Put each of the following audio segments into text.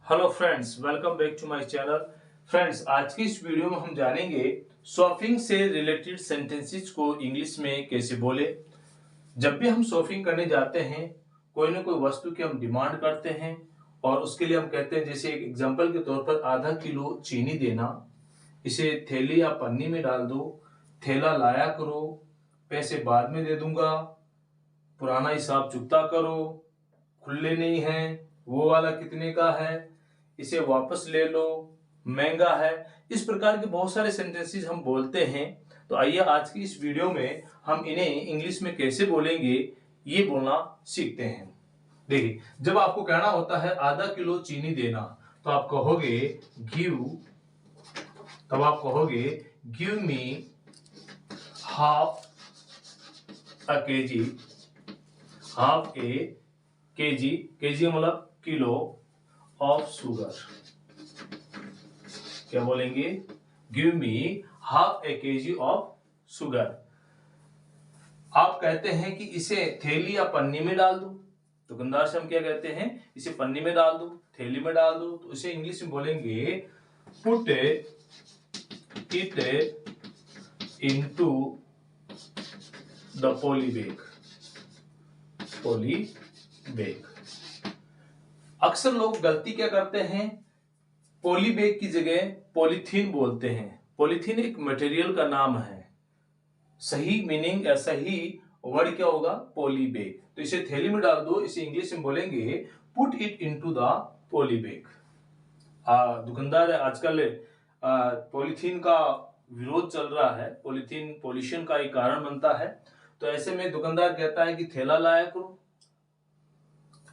Hello friends, welcome back to my channel. Friends, आज की इस वीडियो में हम जानेंगे शॉपिंग से रिलेटेड सेंटेंसेस को इंग्लिश में कैसे बोले। जब भी हम शॉपिंग करने जाते हैं, कोई ना कोई वस्तु की हम डिमांड करते हैं और उसके लिए हम कहते हैं, जैसे एक एग्जांपल के तौर पर आधा किलो चीनी देना, इसे थैली या पन्नी में डाल दो, थैला लाया करो, पैसे बाद में दे दूंगा, पुराना हिसाब चुकता करो, खुले नहीं है, वो वाला कितने का है, इसे वापस ले लो, महंगा है। इस प्रकार के बहुत सारे सेंटेंसेस हम बोलते हैं। तो आइए आज की इस वीडियो में हम इन्हें इंग्लिश में कैसे बोलेंगे ये बोलना सीखते हैं। देखिए, जब आपको कहना होता है आधा किलो चीनी देना, तो आप कहोगे give me half a KG, half A KG, KG मतलब किलो ऑफ शुगर। क्या बोलेंगे? Give me half A KG of sugar. आप कहते हैं कि इसे थैली या पन्नी में डाल दो। दुकानदार से हम क्या कहते हैं? इसे पन्नी में डाल दो, थैली में डाल दो। तो इसे इंग्लिश में बोलेंगे put it into the poly bag. Poly bag. अक्सर लोग गलती क्या करते हैं? पॉली बैग की जगह पॉलीथीन बोलते हैं। पॉलीथीन एक मटेरियल का नाम है। सही मीनिंग या सही वर्ड क्या होगा? Poly bag. तो इसे थैली में डाल दो, इसे इंग्लिश में बोलेंगे put it into the poly bag. दुकानदार आजकल पॉलीथीन का विरोध चल रहा है। पॉलीथीन पोल्यूशन का एक कारण बनता है। तो ऐसे में दुकानदार कहता है कि थैला लाया करो।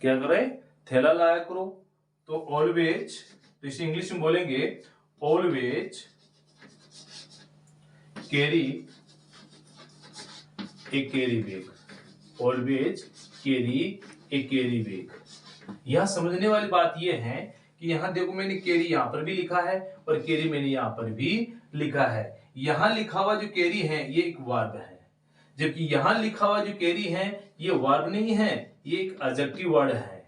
क्या करे? थैला लाया करो। तो ऑलवेज, तो इसे इंग्लिश में बोलेंगे ऑलवेज कैरी ए कैरी बैग। ऑलवेज कैरी ए कैरी बैग। यहां समझने वाली बात यह है कि यहां देखो, मैंने कैरी यहां पर भी लिखा है और कैरी मैंने यहां पर भी लिखा है। यहां लिखा हुआ जो कैरी है ये एक वर्ब है, जबकि यहां लिखा हुआ जो कैरी है ये वर्ब नहीं है, ये एक एडजेक्टिव वर्ड है।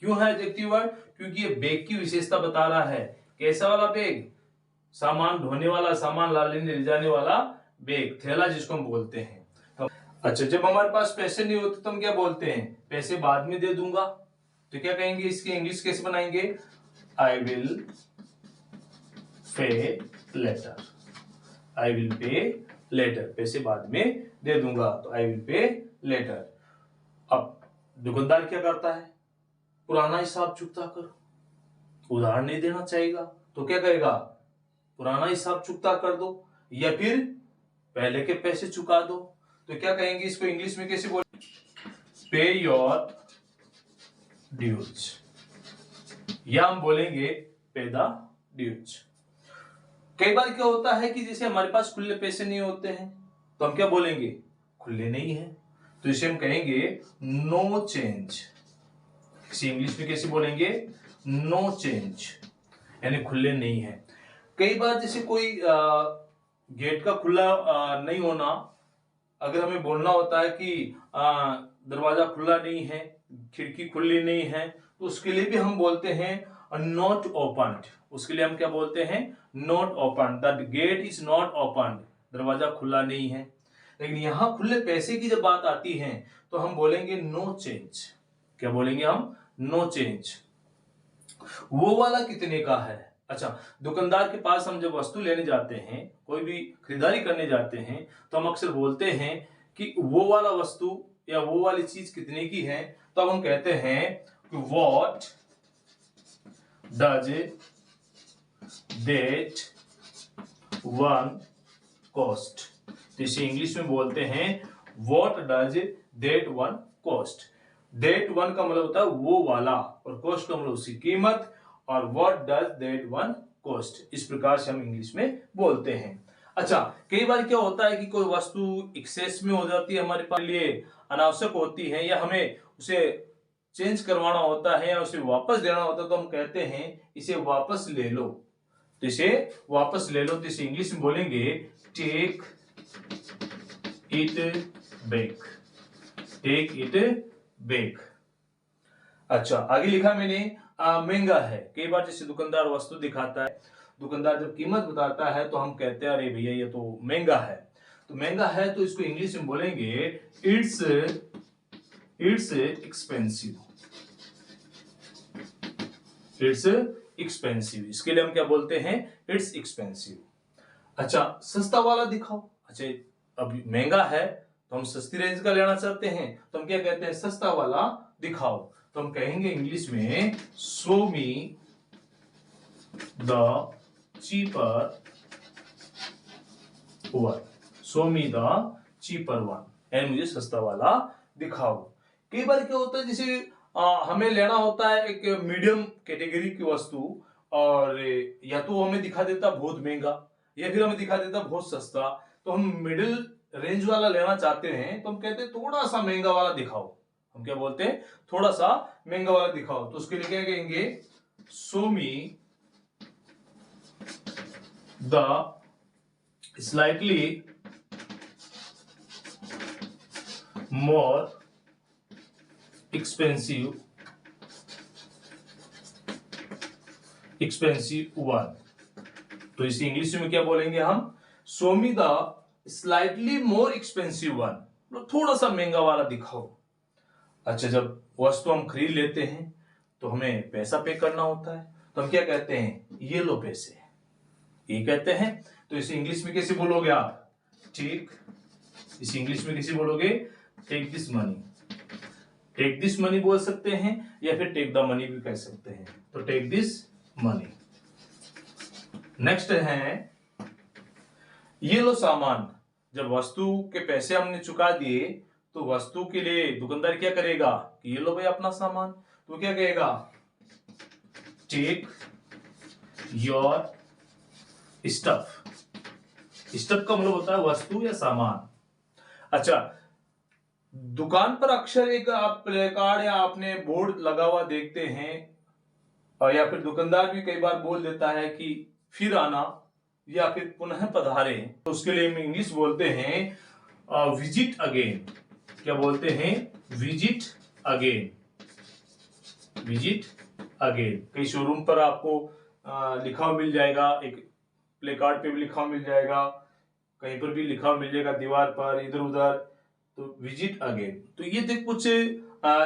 क्यों है एडजेक्टिव वर्ड? क्योंकि ये बैग की विशेषता बता रहा है। कैसा वाला बैग? सामान ढोने वाला, सामान लाने ले जाने वाला बैग, थैला जिसको हम बोलते हैं। तो अच्छा, जब हमारे पास पैसे नहीं होते तो हम क्या बोलते हैं? पैसे बाद में दे दूंगा। तो क्या कहेंगे? इसकी इंग्लिश कैसे बनाएंगे? I will pay later. I will pay later. पैसे बाद में दे दूंगा, तो आई विल पे लेटर। अब दुकानदार क्या करता है? पुराना हिसाब चुकता करो। उधार नहीं देना चाहेगा तो क्या कहेगा? पुराना हिसाब चुकता कर दो, या फिर पहले के पैसे चुका दो। तो क्या कहेंगे? इसको इंग्लिश में कैसे बोल? पे योर ड्यूज, या हम बोलेंगे पे द ड्यूज। कई बार क्या होता है कि जैसे हमारे पास खुले पैसे नहीं होते हैं, तो हम क्या बोलेंगे? खुले नहीं है। तो इसे हम कहेंगे नो चेंज। इसे इंग्लिश में कैसे बोलेंगे? नो चेंज, यानी खुले नहीं है। कई बार जैसे कोई गेट का खुला नहीं होना, अगर हमें बोलना होता है कि दरवाजा खुला नहीं है, खिड़की खुली नहीं है, तो उसके लिए भी हम बोलते हैं नॉट ओपन्ड। उसके लिए हम क्या बोलते हैं? Not open. The gate is not open. दरवाजा खुला नहीं है। लेकिन यहां खुले पैसे की जब बात आती है तो हम बोलेंगे नो चेंज। क्या बोलेंगे हम? No change. वो वाला कितने का है? अच्छा, दुकानदार के पास हम जब वस्तु लेने जाते हैं, कोई भी खरीदारी करने जाते हैं, तो हम अक्सर बोलते हैं कि वो वाला वस्तु या वो वाली चीज कितने की है। तो अब हम कहते हैं कि what does that one cost. जिसे इंग्लिश में बोलते हैं what does that one cost. That one का मतलब होता है वो वाला, और कॉस्ट का मतलब उसकी कीमत, और what does that one cost. इस प्रकार से हम इंग्लिश में बोलते हैं। अच्छा, कई बार क्या होता है कि कोई वस्तु एक्सेस में हो जाती है, हमारे पास लिए अनावश्यक होती है, या हमें उसे चेंज करवाना होता है या उसे वापस देना होता है, तो हम कहते हैं इसे वापस ले लो। तो इसे वापस ले लो, तो इसे इंग्लिश में बोलेंगे take it back. Take it back. अच्छा, आगे लिखा मैंने महंगा है। कई बार जैसे दुकानदार वस्तु दिखाता है, दुकानदार जब कीमत बताता है तो हम कहते हैं अरे भैया ये तो महंगा है। तो महंगा है तो इसको इंग्लिश में बोलेंगे इट्स एक्सपेंसिव। इट्स एक्सपेंसिव, इसके लिए हम क्या बोलते हैं, इट्स एक्सपेंसिव। अच्छा, सस्ता वाला दिखाओ। अच्छा, अब महंगा है तो हम सस्ती रेंज का लेना चाहते हैं तो हम क्या कहते हैं, सस्ता वाला दिखाओ। तो हम कहेंगे इंग्लिश में show me the cheaper one. Show me the cheaper one, यानी मुझे सस्ता वाला दिखाओ। कई बार क्या होता है, जैसे हमें लेना होता है एक मीडियम कैटेगरी की वस्तु, और या तो हमें दिखा देता बहुत महंगा या फिर हमें दिखा देता बहुत सस्ता। तो हम मिडिल रेंज वाला लेना चाहते हैं तो हम कहते हैं थोड़ा सा महंगा वाला दिखाओ। हम क्या बोलते हैं, थोड़ा सा महंगा वाला दिखाओ। तो उसके लिए क्या कहेंगे, show me the slightly more expensive one. तो इसे इंग्लिश में क्या बोलेंगे हम, show me the slightly more expensive one, थोड़ा सा महंगा वाला दिखाओ। अच्छा, जब वस्तु हम खरीद लेते हैं तो हमें पैसा पे करना होता है तो हम क्या कहते हैं, ये लो पैसे, ये कहते हैं। तो इसे इंग्लिश में कैसे बोलोगे आप, टेक, इसे इंग्लिश में कैसे बोलोगे, take this money. Take this money बोल सकते हैं या फिर टेक द मनी भी कह सकते हैं। तो टेक दिस मनी। नेक्स्ट है, ये लो सामान। जब वस्तु के पैसे हमने चुका दिए तो वस्तु के लिए दुकानदार क्या करेगा कि ये लो भाई अपना सामान। तो क्या कहेगा, टेक योर स्टफ। स्टफ का मतलब होता है वस्तु या सामान। अच्छा, दुकान पर अक्सर एक आप प्ले कार्ड या आपने बोर्ड लगा हुआ देखते हैं, और या फिर दुकानदार भी कई बार बोल देता है कि फिर आना या फिर पुनः पधारे। तो उसके लिए हम इंग्लिश बोलते हैं विजिट अगेन। क्या बोलते हैं, विजिट अगेन। विजिट अगेन कई शोरूम पर आपको लिखा हुआ मिल जाएगा, एक प्ले कार्ड पे भी लिखा हुआ मिल जाएगा, कहीं पर भी लिखा हुआ मिल जाएगा दीवार पर इधर उधर। तो विजिट अगेन। तो ये थे कुछ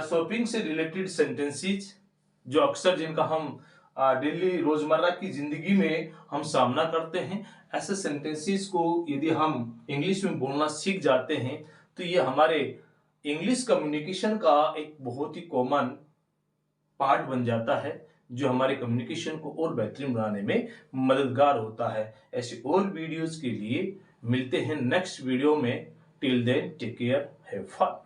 शॉपिंग से रिलेटेड सेंटेंसेस जो अक्सर जिनका हम डेली रोजमर्रा की जिंदगी में हम सामना करते हैं। ऐसे सेंटेंसेस को यदि हम इंग्लिश में बोलना सीख जाते हैं तो ये हमारे इंग्लिश कम्युनिकेशन का एक बहुत ही कॉमन पार्ट बन जाता है, जो हमारे कम्युनिकेशन को और बेहतरीन बनाने में मददगार होता है। ऐसे और वीडियोस के लिए मिलते हैं नेक्स्ट वीडियो में। Till then take care, have fun.